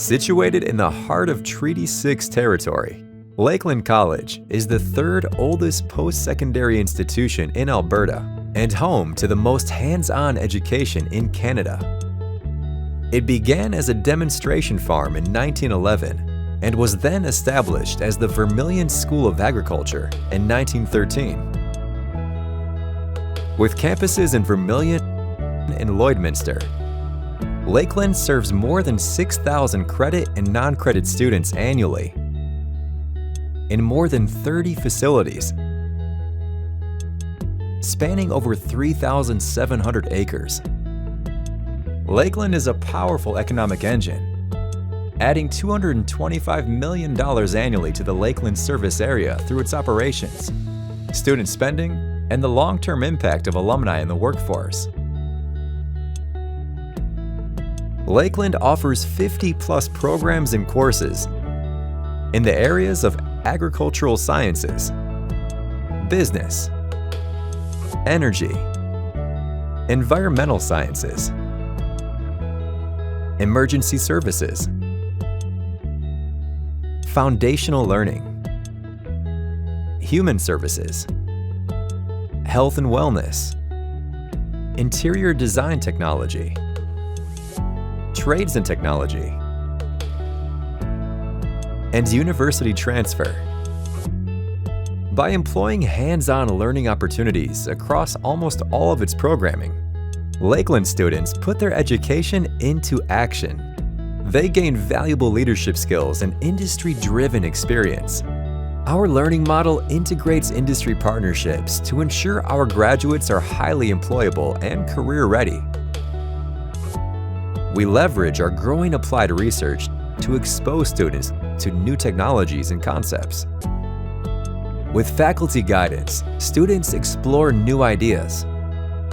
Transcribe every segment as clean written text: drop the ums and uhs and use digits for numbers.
Situated in the heart of Treaty 6 territory, Lakeland College is the third oldest post-secondary institution in Alberta and home to the most hands-on education in Canada. It began as a demonstration farm in 1911 and was then established as the Vermilion School of Agriculture in 1913. With campuses in Vermilion and Lloydminster, Lakeland serves more than 6,000 credit and non-credit students annually in more than 30 facilities, spanning over 3,700 acres. Lakeland is a powerful economic engine, adding $225 million annually to the Lakeland service area through its operations, student spending, and the long-term impact of alumni in the workforce. Lakeland offers 50-plus programs and courses in the areas of agricultural sciences, business, energy, environmental sciences, emergency services, foundational learning, human services, health and wellness, interior design technology, trades and technology, and university transfer. By employing hands-on learning opportunities across almost all of its programming, Lakeland students put their education into action. They gain valuable leadership skills and industry-driven experience. Our learning model integrates industry partnerships to ensure our graduates are highly employable and career-ready. We leverage our growing applied research to expose students to new technologies and concepts. With faculty guidance, students explore new ideas,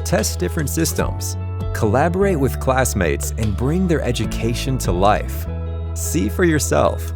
test different systems, collaborate with classmates, and bring their education to life. See for yourself.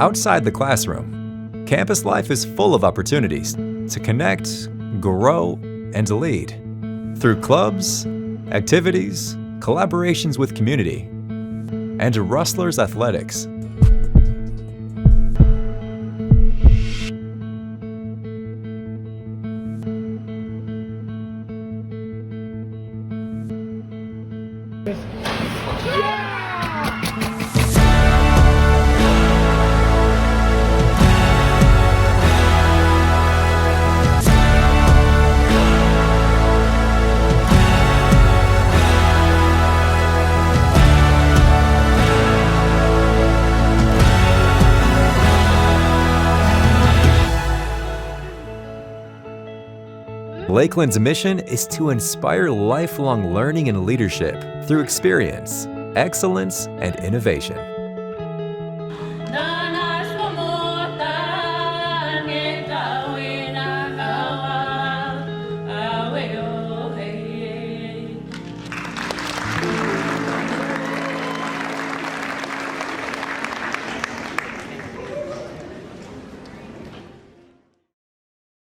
Outside the classroom, campus life is full of opportunities to connect, grow, and lead through clubs, activities, collaborations with community, and Rustlers Athletics. Lakeland's mission is to inspire lifelong learning and leadership through experience, excellence, and innovation.